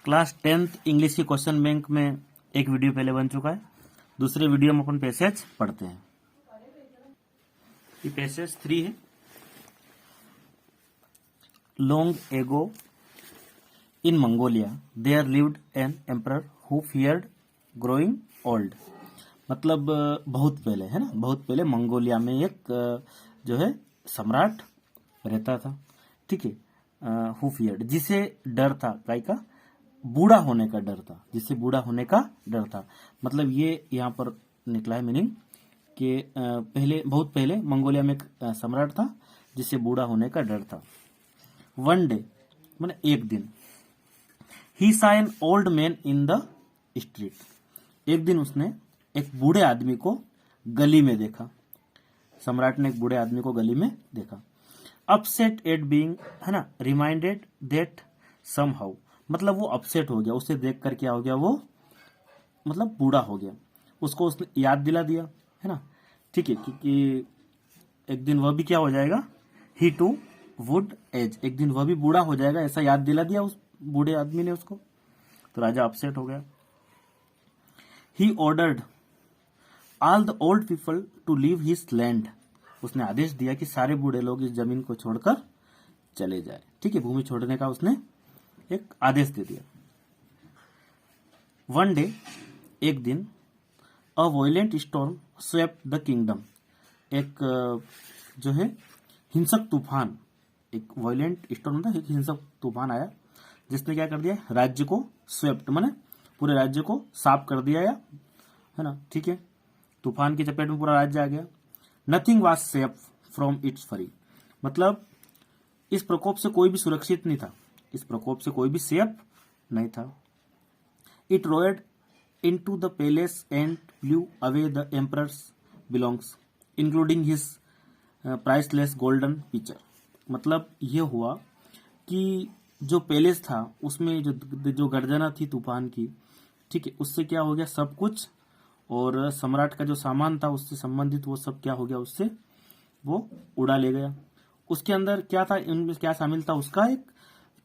Class 10th English की question bank में एक वीडियो पहले बन चुका है। दूसरे वीडियो में अपन पैसेज पढ़ते हैं। ये पैसेज 3 है। Long ago in Mongolia there lived an emperor who feared growing old. मतलब बहुत पहले, है ना, बहुत पहले मंगोलिया में एक जो है सम्राट रहता था। ठीक है, हु फियर्ड, जिसे डर था, काय का, बूढ़ा होने का डर था, जिससे बूढ़ा होने का डर था। मतलब ये यहाँ पर निकला है मीनिंग कि पहले, बहुत पहले मंगोलिया में एक सम्राट था जिससे बूढ़ा होने का डर था। वन डे माने एक दिन, he saw an old man in the street. एक दिन उसने एक बूढ़े आदमी को गली में देखा। सम्राट ने एक बूढ़े आदमी को गली में देखा। अपसेट एट बीइंग, है ना, रिमाइंडेड दैट समहाउ, मतलब वो अपसेट हो गया, उसे देख कर क्या हो गया, वो मतलब बूढ़ा हो गया, उसको उसने याद दिला दिया, है ना। ठीक है, क्योंकि एक दिन वह भी क्या हो जाएगा, ही टू वुड एज, एक दिन वह भी बूढ़ा हो जाएगा, ऐसा याद दिला दिया उस बूढ़े आदमी ने उसको। तो राजा अपसेट हो गया। He ordered all the old people to leave his land, उसने आदेश दिया कि सारे बूढ़े लोग इस जमीन को छोड़कर चले जाए। ठीक है, भूमि छोड़ने का उसने एक आदेश दे दिया। वन डे, एक दिन, अ violent storm swept the kingdom, एक जो है हिंसक तूफान, एक वायलेंट स्टॉर्म था, एक हिंसक तूफान आया जिसने क्या कर दिया, राज्य को, स्वेप्ट माने पूरे राज्य को साफ कर दिया, या है ना। ठीक है, तूफान की चपेट में पूरा राज्य आ गया। Nothing was safe from its फरी, मतलब इस प्रकोप से कोई भी सुरक्षित नहीं था, इस प्रकोप से कोई भी सेफ नहीं था। It roared into the palace and blew away the emperor's belongs including his priceless golden picture. मतलब ये हुआ कि जो पैलेस था उसमें जो गर्जना थी तूफान की, ठीक है, उससे क्या हो गया, सब कुछ, और सम्राट का जो सामान था उससे संबंधित वो सब क्या हो गया, उससे वो उड़ा ले गया। उसके अंदर क्या था, इनमें क्या शामिल था, उसका एक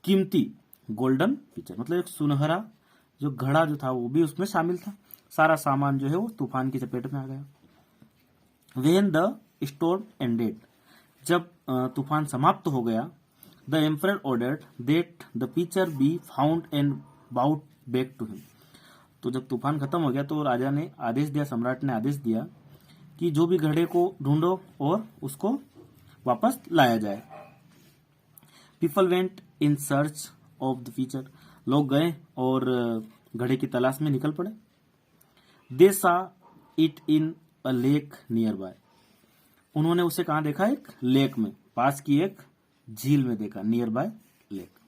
कीमती गोल्डन पिक्चर, मतलब एक सुनहरा जो घड़ा जो था वो भी उसमें शामिल था। सारा सामान जो है वो तूफान की चपेट में आ गया। व्हेन द स्टॉर्म एंडेड, जब तूफान समाप्त हो गया, the emperor ordered that the picture be found and brought back to him. तो जब तूफान खत्म हो गया तो राजा ने आदेश दिया, सम्राट ने आदेश दिया कि जो भी घड़े को ढूंढो और उसको वापस लाया जाए। People went in search of the feature, लोग गए और घड़े की तलाश में निकल पड़े। दे सा it in a lake near by, उन्होंने उसे कहां देखा, एक लेक में, पास की एक झील में देखा, near by lake.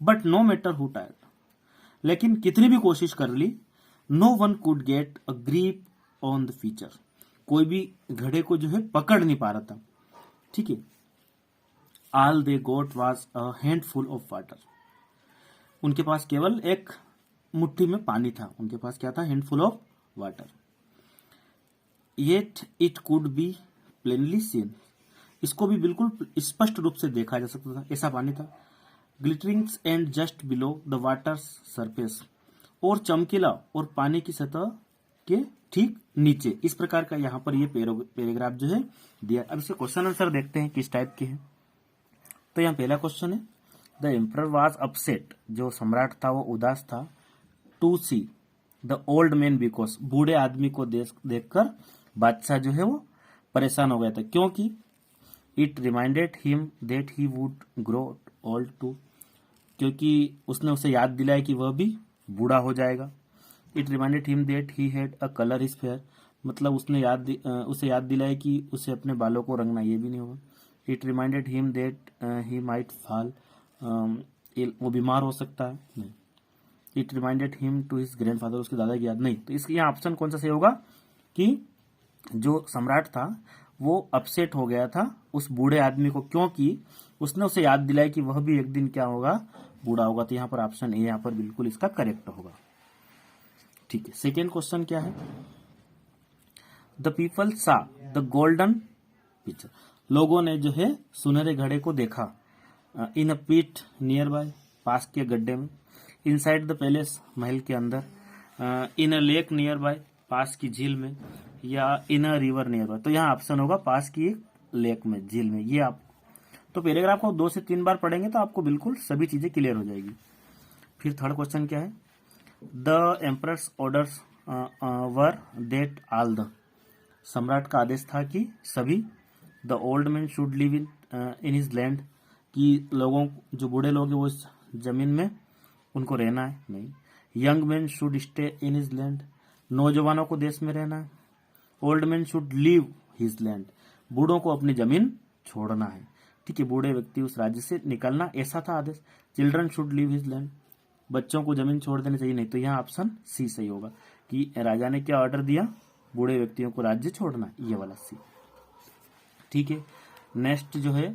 But no matter who tired, लेकिन कितनी भी कोशिश कर ली, no one could get a grip on the feature, कोई भी घड़े को जो है पकड़ नहीं पा रहा था। ठीक है, all they got was a handful of water, उनके पास केवल एक मुट्ठी में पानी था, उनके पास क्या था, handful of water. Yet it could be plainly seen, इसको भी बिल्कुल स्पष्ट रूप से देखा जा सकता था, ऐसा पानी था। Glittering and just below the water surface, और चमकीला और पानी की सतह के ठीक नीचे, इस प्रकार का यहाँ पर ये पैराग्राफ जो है दिया। अब इसके क्वेश्चन आंसर देखते हैं किस टाइप के हैं। तो यहाँ पहला क्वेश्चन है, द एम्परर वाज अपसेट, जो सम्राट था वो उदास था, to see the old man because, बूढ़े आदमी को देखकर बादशाह जो है वो परेशान हो गया था, क्योंकि it reminded him that he would grow old too, क्योंकि उसने उसे याद दिलाया कि वह भी बूढ़ा हो जाएगा। It reminded him that he had a colour is fair, मतलब उसे याद दिलाया कि उसे अपने बालों को रंगना ये भी नहीं होगा। It reminded him that he might fall, वो बीमार हो सकता है, नहीं। It reminded him to his grandfather, उसके दादा की याद, नहीं। तो इसके यहाँ ऑप्शन कौन सा सही होगा कि जो सम्राट था वो अपसेट हो गया था उस बूढ़े आदमी को, क्योंकि उसने उसे याद दिलाया कि वह भी एक दिन क्या होगा, बूढ़ा होगा। तो यहाँ पर ऑप्शन ए यहाँ पर बिल्कुल इसका करेक्ट होगा। ठीक है, सेकेंड क्वेश्चन क्या है, द पीपल सा द गोल्डन पिक्चर, लोगों ने जो है सुनहरे घड़े को देखा, इन अ पिट नियर बाय, पास के गड्ढे में। इनसाइड द पैलेस, महल के अंदर, इन अ लेक नियर बाय, पास की झील में, या इन अ रिवर नियर बाय। तो यहाँ ऑप्शन होगा पास की एक लेक में, झील में। ये आप तो पैराग्राफ को 2 से 3 बार पढ़ेंगे तो आपको बिल्कुल सभी चीजें क्लियर हो जाएगी। फिर थर्ड क्वेश्चन क्या है, the emperors orders were that all the, सम्राट का आदेश था कि सभी, the old man should live in his land, कि लोगों, जो बूढ़े लोग हैं वो इस जमीन में उनको रहना है, नहीं। Young man should stay in his land, नौजवानों को देश में रहना है। Old man should leave his land, बूढ़ों को अपनी जमीन छोड़ना है, ठीक है, बूढ़े व्यक्ति उस राज्य से निकलना, ऐसा था आदेश। Children should leave his land, बच्चों को जमीन छोड़ देनी चाहिए, नहीं। तो यहाँ ऑप्शन सी सही होगा कि राजा ने क्या ऑर्डर दिया, बूढ़े व्यक्तियों को राज्य छोड़ना, ये वाला सी, ठीक है। नेक्स्ट जो है,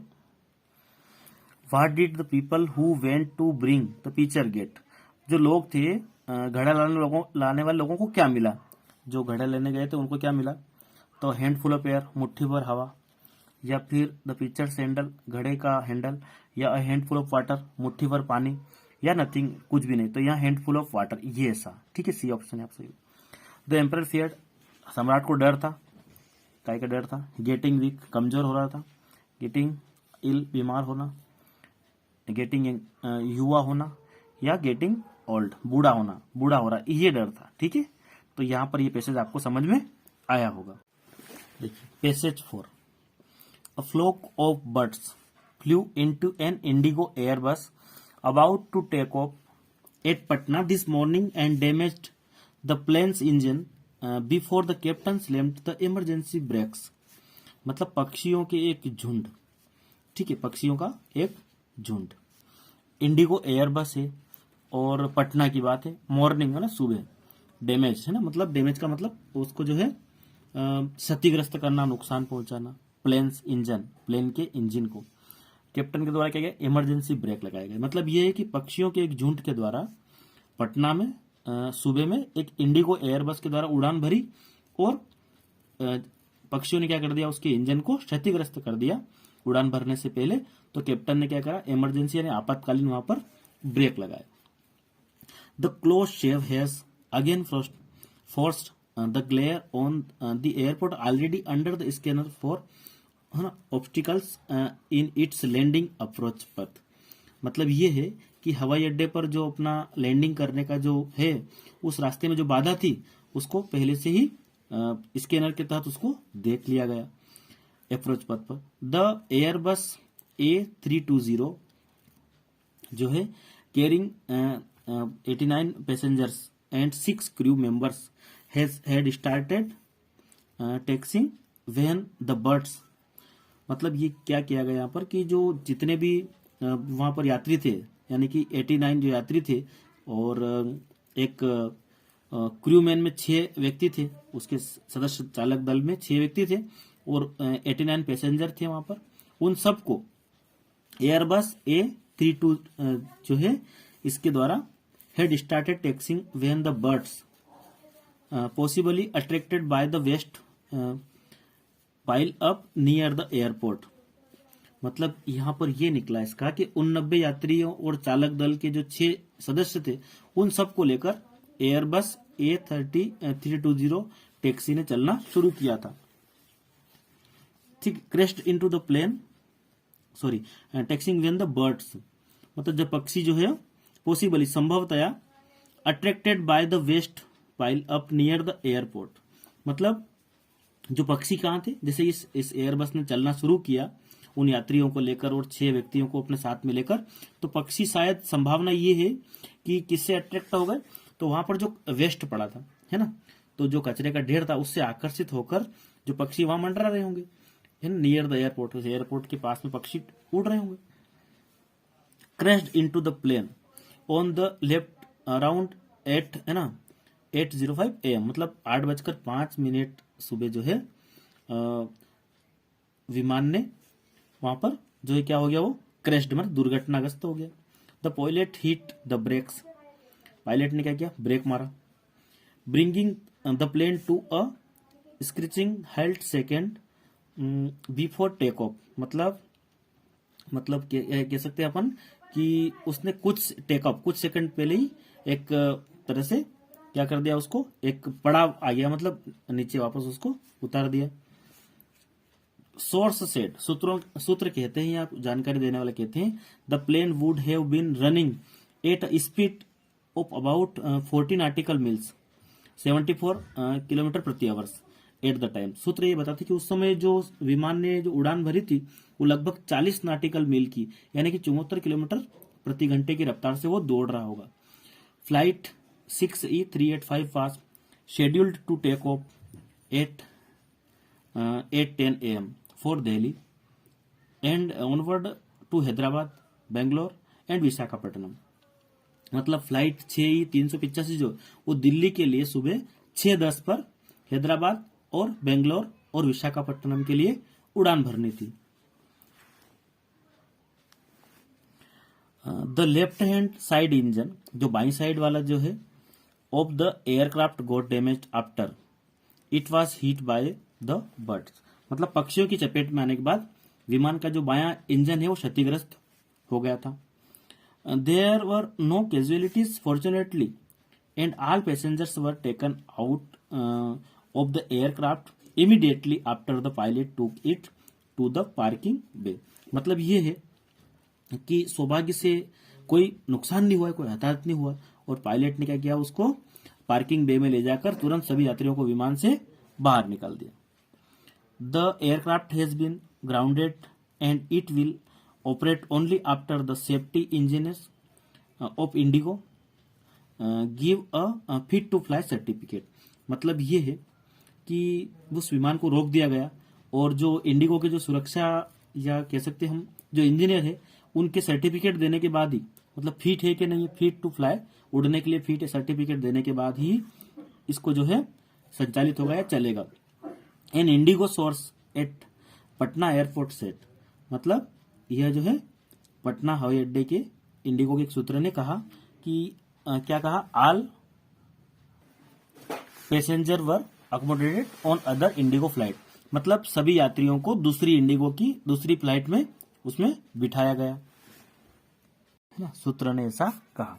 what did the people who went to bring the picture get, जो लोग थे घड़ा लाने वाले लोगों को क्या मिला, जो घड़ा लेने गए थे उनको क्या मिला, तो हैंडफुल ऑफ एयर, मुट्ठी भर हवा, या फिर द पिक्चर हैंडल, घड़े का हैंडल, या हैंडफुल ऑफ वाटर, मुट्ठी भर पानी, या नथिंग, कुछ भी नहीं। तो यहाँ हैंडफुल ऑफ वाटर, ये ऐसा, ठीक है, सी ऑप्शन है आप सही। द एम्परर फियर्ड, सम्राट को डर था, काय का डर था, गेटिंग वीक, कमजोर हो रहा था, गेटिंग इल, बीमार होना, गेटिंग युवा होना, या गेटिंग ओल्ड, बूढ़ा होना, बूढ़ा हो रहा, ये डर था, ठीक है। तो यहाँ पर ये पैसेज आपको समझ में आया होगा। देखिए passage 4, a flock of birds flew into an IndiGo Airbus about to take off at Patna this morning and damaged the plane's engine before the captain slammed the emergency brakes। मतलब पक्षियों के एक झुंड, ठीक है, पक्षियों का एक झुंड, इंडिगो एयरबस है और पटना की बात है, मॉर्निंग है ना, सुबह, डैमेज है ना, मतलब डैमेज का मतलब उसको जो है क्षतिग्रस्त करना, नुकसान पहुंचाना, प्लेन्स इंजन, प्लेन के इंजन को कैप्टन के द्वारा क्या गया, इमरजेंसी ब्रेक लगाया गया। मतलब ये है कि पक्षियों के एक झुंड के द्वारा पटना में सुबह में एक इंडिगो एयरबस के द्वारा उड़ान भरी और पक्षियों ने क्या कर दिया, उसके इंजन को क्षतिग्रस्त कर दिया उड़ान भरने से पहले। तो कैप्टन ने क्या करा, इमरजेंसी यानी आपातकालीन वहां पर ब्रेक लगाया। The close shave has again forced the glare on the airport already under the scanner for obstacles in its landing approach path. मतलब ये है कि हवाई अड्डे पर जो अपना लैंडिंग करने का जो है, उस रास्ते में जो बाधा थी उसको पहले से ही स्कैनर के तहत उसको देख लिया गया अप्रोच पथ पर। द एयरबस A320 जो है carrying 89 passengers and 6 crew members had started taxiing when the birds. मतलब ये क्या किया गया यहाँ पर कि जो जितने भी वहां पर यात्री थे, यानी कि 89 जो यात्री थे, और एक क्रू मैन में 6 व्यक्ति थे, उसके सदस्य चालक दल में 6 व्यक्ति थे और 89 पैसेंजर थे वहां पर। उन सबको एयरबस A32 जो है इसके द्वारा had started taxiing when the birds possibly attracted by the waste pile up near the airport. मतलब यहां पर यह निकला इसका कि उन 90 यात्रियों और चालक दल के जो 6 सदस्य थे उन सबको लेकर एयरबस A320 टैक्सी ने चलना शुरू किया था। ठीक, crashed into the plane, sorry, taxiing when the birds, मतलब जब पक्षी जो है पॉसिबली संभवतया attracted by the waste pile up near the airport. मतलब जो पक्षी कहाँ थे, जैसे इस एयरबस ने चलना शुरू किया उन यात्रियों को लेकर और 6 व्यक्तियों को अपने साथ में लेकर, तो पक्षी शायद संभावना ये है कि किससे अट्रैक्ट हो गए, तो वहां पर जो वेस्ट पड़ा था, है ना, तो जो कचरे का ढेर था उससे आकर्षित होकर जो पक्षी वहां मंडरा रहे होंगे, है ना, नियर द एयरपोर्ट, एयरपोर्ट के पास में पक्षी उड़ रहे होंगे। Crashed into the plane on the left around 8, है ना, 8:05 AM, मतलब 8:05 सुबह जो है विमान ने वहां पर जो है क्या हो गया, वो क्रैश्ड, मतलब दुर्घटनाग्रस्त हो गया। The pilot hit the brakes, pilot ने क्या किया, ब्रेक मारा। Bringing the plane to a screeching halt second before take off. मतलब कह सकते हैं अपन कि उसने कुछ सेकंड पहले ही एक तरह से क्या कर दिया, उसको एक पड़ाव आ गया, मतलब नीचे वापस उसको उतार दिया। सोर्स सेड, सूत्र कहते हैं, आप जानकारी देने वाले कहते हैं, the plane would have been running at speed of about 14 nautical miles 74 kilometre प्रति आवर्स एट द टाइम। सूत्र ये बताते कि उस समय जो विमान ने जो उड़ान भरी थी वो लगभग 40 नाटिकल मील की, यानी कि 74 किलोमीटर प्रति घंटे की रफ्तार से वो दौड़ रहा होगा। Flight 6E385 was scheduled to take off at 8:10 AM for Delhi and onward to Hyderabad, Bangalore and Visakhapatnam. मतलब फ्लाइट 6E385 जो वो दिल्ली के लिए सुबह 6:10 पर हैदराबाद और बेंगलोर और विशाखापट्टनम के लिए उड़ान भरनी थी। The left hand side engine, जो बाई साइड वाला जो है, of the aircraft got damaged after it was hit by the birds. मतलब पक्षियों की चपेट में आने के बाद विमान का जो बायां इंजन है वो क्षतिग्रस्त हो गया था। There were no casualties fortunately and all passengers were taken out of the aircraft immediately after the pilot took it to the parking bay. मतलब ये है कि सौभाग्य से कोई नुकसान नहीं हुआ, कोई हताहत नहीं हुआ, और पायलट ने क्या किया, उसको पार्किंग बे में ले जाकर तुरंत सभी यात्रियों को विमान से बाहर निकाल दिया। The aircraft has been grounded and it will operate only after the safety engineers of IndiGo give a fit to fly certificate. मतलब ये है कि उस विमान को रोक दिया गया और जो इंडिगो के जो सुरक्षा या कह सकते हम जो इंजीनियर है उनके सर्टिफिकेट देने के बाद ही, मतलब फिट है कि नहीं, फिट टू फ्लाई, उड़ने के लिए फिट है, सर्टिफिकेट देने के बाद ही इसको जो है संचालित होगा या चलेगा। An IndiGo source at Patna airport said, मतलब यह जो है पटना हवाई अड्डे के इंडिगो के एक सूत्र ने कहा कि क्या कहा, all passenger were accommodated on other Indigo flight. मतलब सभी यात्रियों को दूसरी इंडिगो की दूसरी फ्लाइट में उसमें बिठाया गया, है ना, सूत्र ने ऐसा कहा।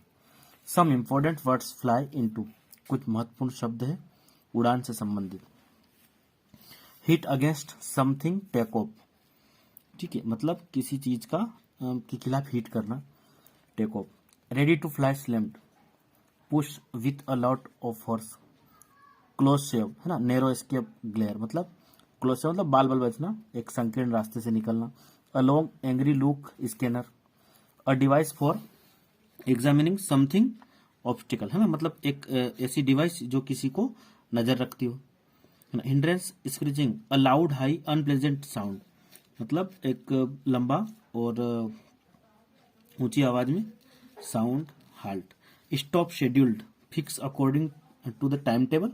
Some important words fly into, कुछ महत्वपूर्ण शब्द है उड़ान से संबंधित। Hit against something take off, ठीक है, मतलब किसी चीज का के खिलाफ हिट करना, take off. Ready to fly slammed, push with a lot of force. Close shave, है ना, नैरो एस्केप ग्लेयर, मतलब क्लोज शेव मतलब बाल बचना, एक संकीर्ण रास्ते से निकलना। A long angry look scanner, a device for examining something obstacle, है ना, मतलब एक ऐसी डिवाइस जो किसी को नजर रखती हो, है ना। Hindrance screeching, a loud high unpleasant sound, मतलब एक लंबा और ऊंची आवाज में sound. Halt, stop scheduled, fix according to the time table.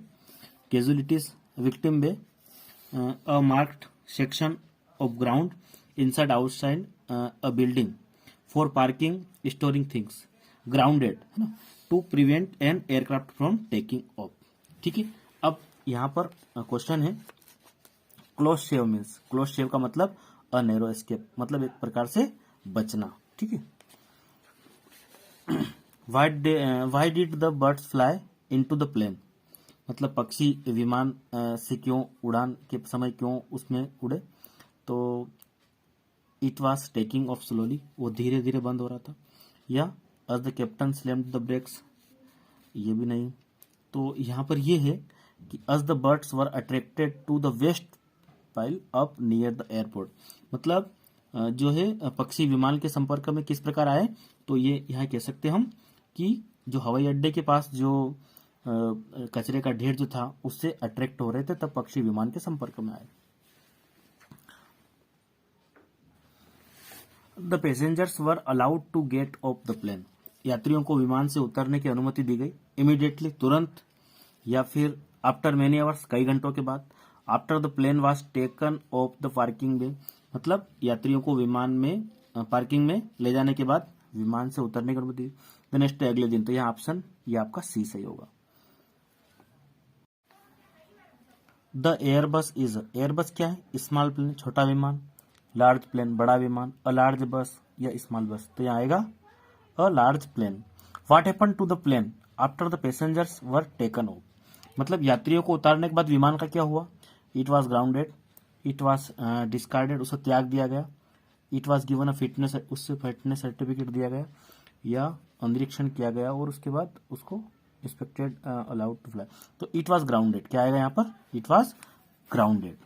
Casualties, victim bay, a marked section of ground inside outside a building for parking storing things. Grounded, है ना, to prevent an aircraft from taking off. ठीक है, अब यहाँ पर question है, close shave means, close shave का मतलब अ नैरो एस्केप, मतलब एक प्रकार से बचना। ठीक है, why did the birds fly into the plane, मतलब पक्षी विमान से क्यों, उड़ान के समय क्यों उसमें उड़े, तो it was taking off slowly, वो धीरे धीरे बंद हो रहा था। या as the captain slammed the brakes, ये भी नहीं। तो यहाँ पर ये है कि as the birds were attracted to the waste pile up near the airport, मतलब जो है पक्षी विमान के संपर्क में किस प्रकार आए, तो ये यहाँ कह सकते हम कि जो हवाई अड्डे के पास जो कचरे का ढेर जो था उससे अट्रैक्ट हो रहे थे, तब पक्षी विमान के संपर्क में आए। The passengers were allowed to get off the plane, यात्रियों को विमान से उतरने की अनुमति दी गई। इमीडिएटली, तुरंत, या फिर आफ्टर मेनी आवर्स, कई घंटों के बाद। After the plane was taken off the parking bay, मतलब यात्रियों को विमान में पार्किंग में ले जाने के बाद विमान से उतरने की अनुमति दी। द नेक्स्ट डे, अगले दिन। तो यह ऑप्शन, ये आपका सी सही होगा। द एयरबस इज, एयरबस क्या है, स्मॉल प्लेन, छोटा विमान। लार्ज प्लेन, बड़ा विमान। अ लार्ज बस या स्मॉल बस, तो यहाँ आएगा a large plane. What happen to the plane after the passengers were taken off. मतलब यात्रियों को उतारने के बाद विमान का क्या हुआ? It was grounded, it was discarded, उसे त्याग दिया गया, it was given a fitness, उससे फिटनेस सर्टिफिकेट दिया गया, या निरीक्षण किया गया और उसके बाद उसको इंस्पेक्टेड अलाउड टू फ्लाई। तो इट वॉज ग्राउंडेड क्या आएगा यहाँ पर? It was grounded.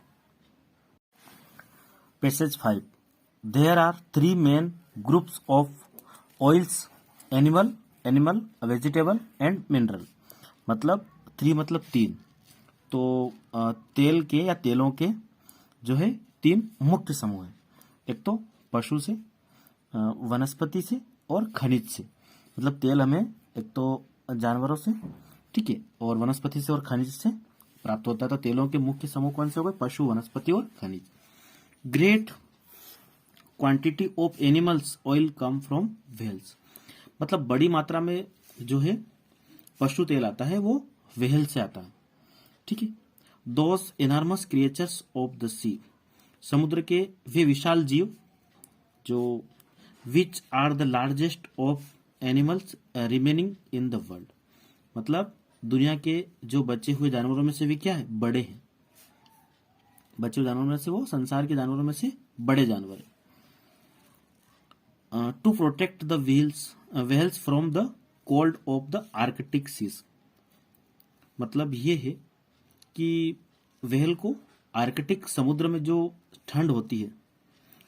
Passage 5, there are 3 main groups of oils, animal, vegetable and mineral. मतलब 3 मतलब 3। तो तेल के या तेलों के जो है 3 मुख्य समूह है। एक तो पशु से, वनस्पति से और खनिज से। मतलब तेल हमें एक तो जानवरों से, ठीक है, और वनस्पति से और खनिज से प्राप्त होता है। तो तेलों के मुख्य समूह कौन से हो गए? पशु, वनस्पति और खनिज। Great quantity of animals oil come from whales. मतलब बड़ी मात्रा में जो है पशु तेल आता है वो व्हेल से आता है, ठीक है। Those enormous creatures of the sea. समुद्र के वे विशाल जीव जो which are the largest of animals remaining in the world. मतलब दुनिया के जो बचे हुए जानवरों में से वे क्या है? बड़े हैं। बचे हुए जानवरों में से वो संसार के जानवरों में से बड़े जानवर है। To protect the whales from the cold of the Arctic seas. मतलब ये है कि व्हेल को आर्कटिक समुद्र में जो ठंड होती है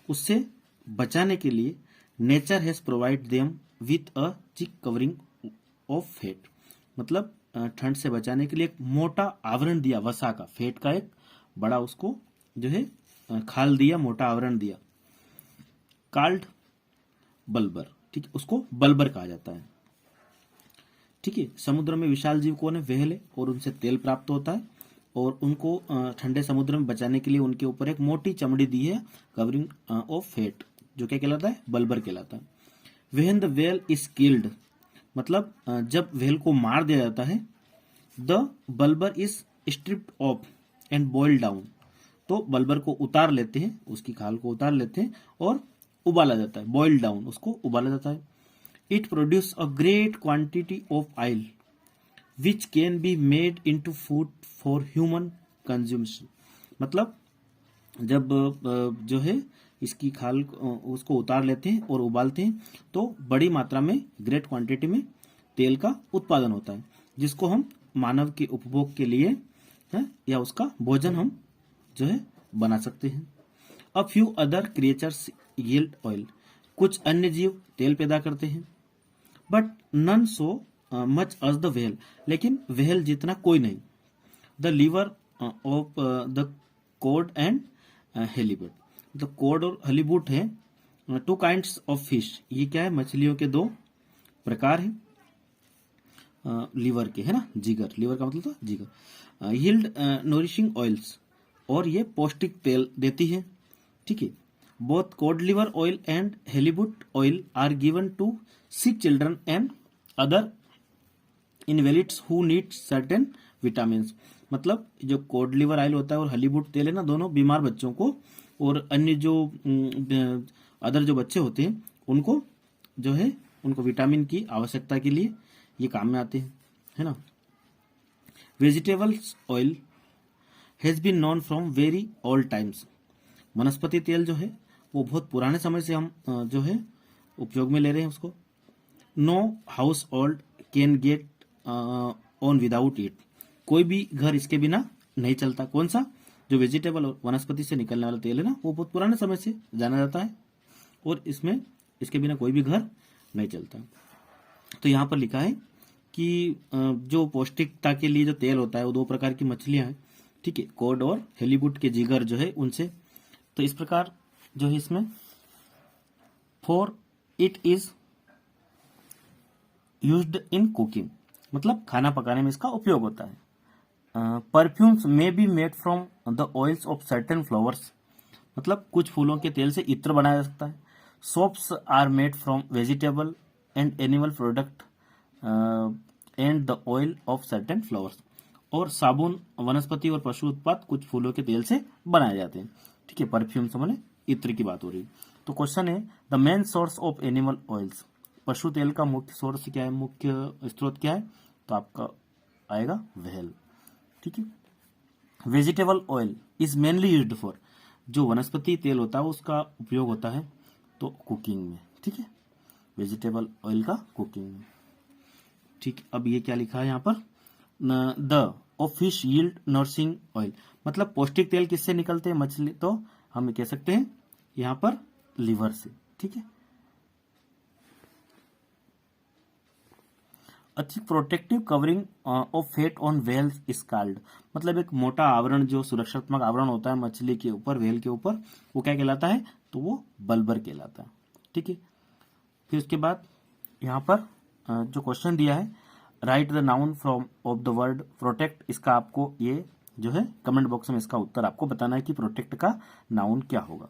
उससे बचाने के लिए nature has provide them with a चिक कवरिंग ऑफ फेट। मतलब ठंड से बचाने के लिए एक मोटा आवरण दिया, वसा का, फेट का एक बड़ा उसको जो है खाल दिया, मोटा आवरण दिया, कॉल्ड बल्बर, ठीक है, उसको बल्बर कहा जाता है, ठीक है। समुद्र में विशाल जीव कौन है? व्हेल है, और उनसे तेल प्राप्त होता है, और उनको ठंडे समुद्र में बचाने के लिए उनके ऊपर एक मोटी चमड़ी दी है, कवरिंग ऑफ फेट, जो क्या कहलाता है? बल्बर कहलाता है। When the whale is killed, मतलब जब व्हेल को मार दिया जाता है, the blubber is stripped off and boiled down. तो बल्बर को उतार लेते हैं, उसकी खाल को उतार लेते हैं और उबाला जाता है, बॉइल्ड डाउन, उसको उबाला जाता है। It produce a great quantity of oil which can be made into food for human consummation. मतलब जब जो है इसकी खाल उसको उतार लेते हैं और उबालते हैं तो बड़ी मात्रा में, ग्रेट क्वांटिटी में तेल का उत्पादन होता है, जिसको हम मानव के उपभोग के लिए है या उसका भोजन हम जो है बना सकते हैं। A few other creatures yield oil. कुछ अन्य जीव तेल पैदा करते हैं, but none so much as the whale. लेकिन व्हेल जितना कोई नहीं। The liver of the cod and halibut. मतलब कोड और हलीबुट है, 2 काइंड्स ऑफ फिश। ये क्या है? मछलियों के 2 प्रकार है लीवर के, है ना, जिगर, लीवर का मतलब था जिगर। यील्ड नोरिशिंग ऑयल्स, और ये पौष्टिक तेल देती है, ठीक है। Both cod liver oil and halibut oil are given to sick children and other invalids who need certain vitamin. मतलब जो कोड लिवर ऑयल होता है और हलीबुट तेल है ना, दोनों बीमार बच्चों को और अन्य जो अदर जो बच्चे होते हैं उनको जो है उनको विटामिन की आवश्यकता के लिए ये काम में आते हैं, है ना। Vegetables oil has been known from very old times. वनस्पति तेल जो है वो बहुत पुराने समय से हम जो है उपयोग में ले रहे हैं उसको। No household can get on without it. कोई भी घर इसके बिना नहीं चलता। कौन सा? जो वेजिटेबल और वनस्पति से निकलने वाला तेल है ना, वो बहुत पुराने समय से जाना जाता है और इसमें इसके बिना कोई भी घर नहीं चलता। तो यहाँ पर लिखा है कि जो पौष्टिकता के लिए जो तेल होता है वो 2 प्रकार की मछलियां हैं, ठीक है, कोड और हेलीबुट के जिगर जो है उनसे। तो इस प्रकार जो है इसमें for it is used in cooking, मतलब खाना पकाने में इसका उपयोग होता है। Perfumes may be made from the oils of certain flowers. मतलब कुछ फूलों के तेल से इत्र बनाया जा सकता है। Soaps are made from vegetable and animal product and the oil of certain flowers. और साबुन वनस्पति और पशु उत्पाद कुछ फूलों के तेल से बनाए जाते हैं, ठीक है। परफ्यूम से मैंने इत्र की बात हो रही। तो क्वेश्चन है the main source of animal oils. पशु तेल का मुख्य सोर्स क्या है, मुख्य स्रोत क्या है, तो आपका आएगा व्हेल। ठीक है। Vegetable oil is mainly used for, जो वनस्पति तेल होता है उसका उपयोग होता है तो कुकिंग में। ठीक है, वेजिटेबल ऑयल का कुकिंग में। ठीक, अब ये क्या लिखा है यहाँ पर, the of fish yield nursing oil, मतलब पौष्टिक तेल किससे निकलते हैं, मछली, तो हम कह सकते हैं यहाँ पर लिवर से। ठीक है। A thick protective covering of fat on whales is called, मतलब एक मोटा आवरण, जो सुरक्षात्मक आवरण होता है मछली के ऊपर, व्हेल के ऊपर, वो क्या कहलाता है, तो वो बल्बर कहलाता है। ठीक है। फिर उसके बाद यहाँ पर जो क्वेश्चन दिया है, right the noun from of the word protect, इसका आपको ये जो है कमेंट बॉक्स में इसका उत्तर आपको बताना है कि प्रोटेक्ट का नाउन क्या होगा।